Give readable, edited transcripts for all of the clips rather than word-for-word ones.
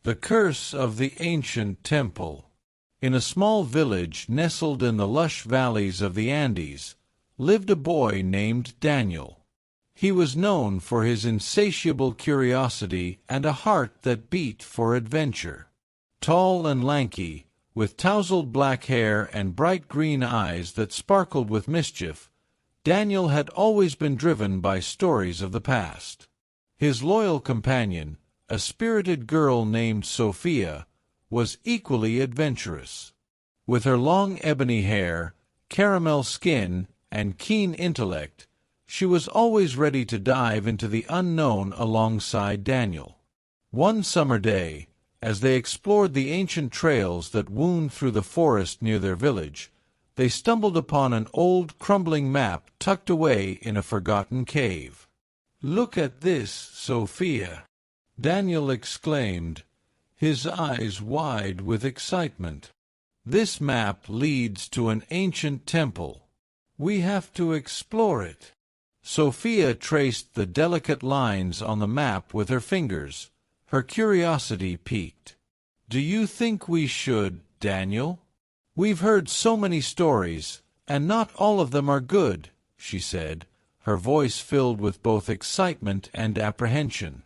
The Curse of the Ancient Temple. In a small village nestled in the lush valleys of the Andes, lived a boy named Daniel. He was known for his insatiable curiosity and a heart that beat for adventure. Tall and lanky, with tousled black hair and bright green eyes that sparkled with mischief, Daniel had always been driven by stories of the past. His loyal companion, a spirited girl named Sophia, was equally adventurous. With her long ebony hair, caramel skin, and keen intellect, she was always ready to dive into the unknown alongside Daniel. One summer day, as they explored the ancient trails that wound through the forest near their village, they stumbled upon an old, crumbling map tucked away in a forgotten cave. "Look at this, Sophia!" Daniel exclaimed, his eyes wide with excitement. "This map leads to an ancient temple. We have to explore it." Sophia traced the delicate lines on the map with her fingers, her curiosity piqued. "Do you think we should, Daniel? We've heard so many stories, and not all of them are good," she said, her voice filled with both excitement and apprehension.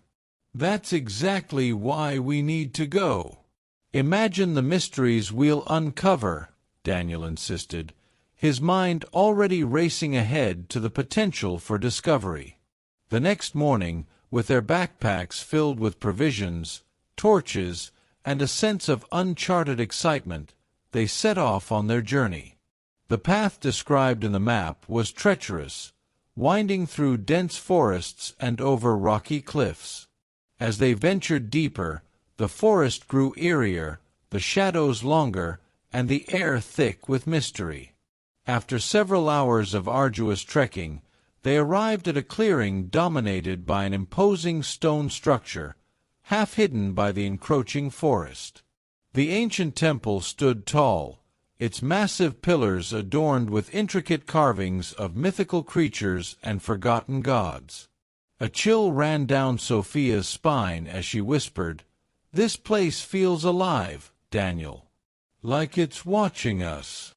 "That's exactly why we need to go. Imagine the mysteries we'll uncover," Daniel insisted, his mind already racing ahead to the potential for discovery. The next morning, with their backpacks filled with provisions, torches, and a sense of uncharted excitement, they set off on their journey. The path described in the map was treacherous, winding through dense forests and over rocky cliffs. As they ventured deeper, the forest grew eerier, the shadows longer, and the air thick with mystery. After several hours of arduous trekking, they arrived at a clearing dominated by an imposing stone structure, half hidden by the encroaching forest. The ancient temple stood tall, its massive pillars adorned with intricate carvings of mythical creatures and forgotten gods. A chill ran down Sophia's spine as she whispered, "This place feels alive, Daniel. Like it's watching us."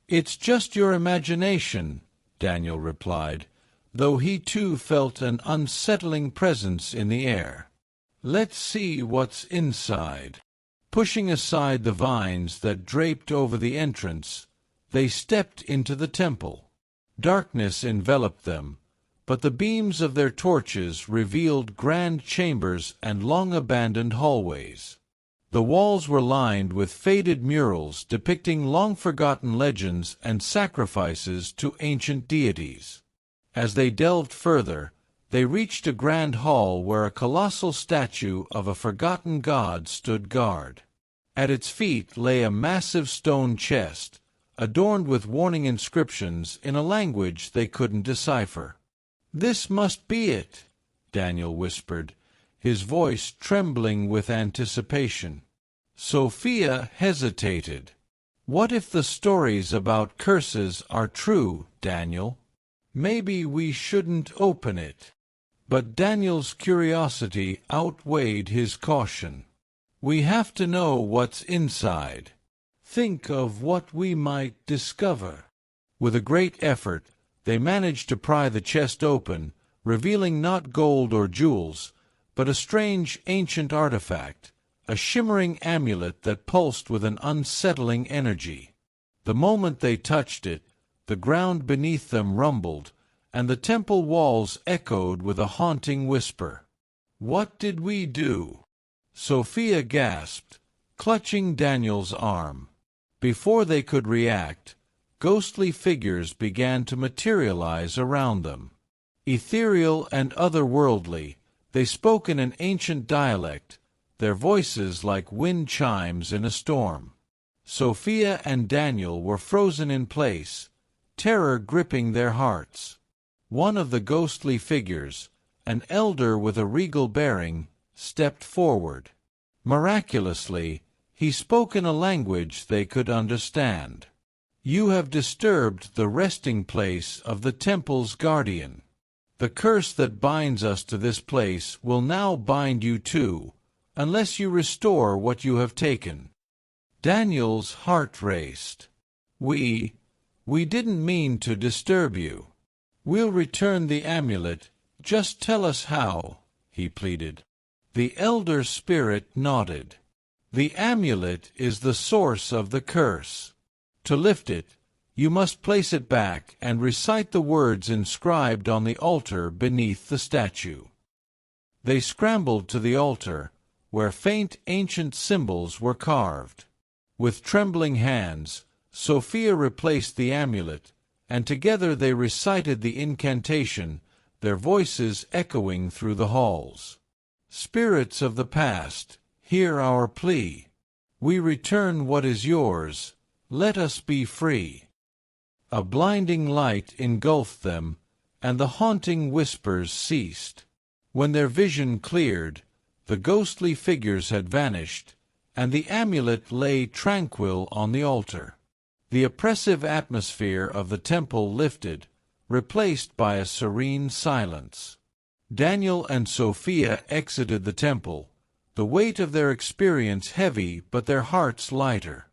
"It's just your imagination," Daniel replied, though he too felt an unsettling presence in the air. "Let's see what's inside." Pushing aside the vines that draped over the entrance, they stepped into the temple. Darkness enveloped them, but the beams of their torches revealed grand chambers and long-abandoned hallways. The walls were lined with faded murals depicting long-forgotten legends and sacrifices to ancient deities. As they delved further, they reached a grand hall where a colossal statue of a forgotten god stood guard. At its feet lay a massive stone chest, adorned with warning inscriptions in a language they couldn't decipher. "This must be it," Daniel whispered, his voice trembling with anticipation. Sophia hesitated. "What if the stories about curses are true, Daniel? Maybe we shouldn't open it." But Daniel's curiosity outweighed his caution. "We have to know what's inside. Think of what we might discover." With a great effort, they managed to pry the chest open, revealing not gold or jewels, but a strange ancient artifact, a shimmering amulet that pulsed with an unsettling energy. The moment they touched it, the ground beneath them rumbled, and the temple walls echoed with a haunting whisper. "What did we do?" Sophia gasped, clutching Daniel's arm. Before they could react, ghostly figures began to materialize around them. Ethereal and otherworldly, they spoke in an ancient dialect, their voices like wind chimes in a storm. Sophia and Daniel were frozen in place, terror gripping their hearts. One of the ghostly figures, an elder with a regal bearing, stepped forward. Miraculously, he spoke in a language they could understand. "You have disturbed the resting place of the temple's guardian. The curse that binds us to this place will now bind you too, unless you restore what you have taken." Daniel's heart raced. We didn't mean to disturb you. We'll return the amulet. Just tell us how," he pleaded. The elder spirit nodded. "The amulet is the source of the curse. To lift it, you must place it back and recite the words inscribed on the altar beneath the statue." They scrambled to the altar, where faint ancient symbols were carved. With trembling hands, Sophia replaced the amulet, and together they recited the incantation, their voices echoing through the halls. "Spirits of the past, hear our plea. We return what is yours. Let us be free." A blinding light engulfed them, and the haunting whispers ceased. When their vision cleared, the ghostly figures had vanished, and the amulet lay tranquil on the altar. The oppressive atmosphere of the temple lifted, replaced by a serene silence. Daniel and Sophia exited the temple, the weight of their experience heavy but their hearts lighter.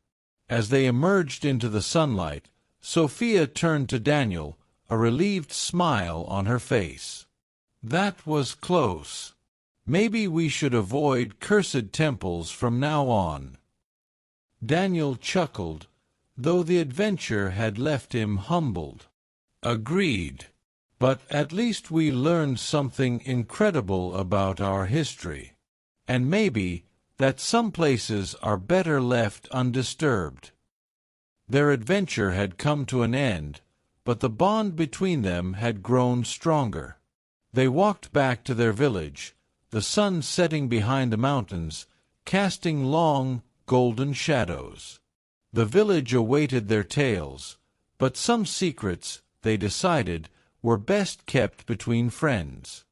As they emerged into the sunlight, Sophia turned to Daniel, a relieved smile on her face. "That was close. Maybe we should avoid cursed temples from now on." Daniel chuckled, though the adventure had left him humbled. "Agreed. But at least we learned something incredible about our history. And maybe that some places are better left undisturbed." Their adventure had come to an end, but the bond between them had grown stronger. They walked back to their village, the sun setting behind the mountains, casting long, golden shadows. The village awaited their tales, but some secrets, they decided, were best kept between friends.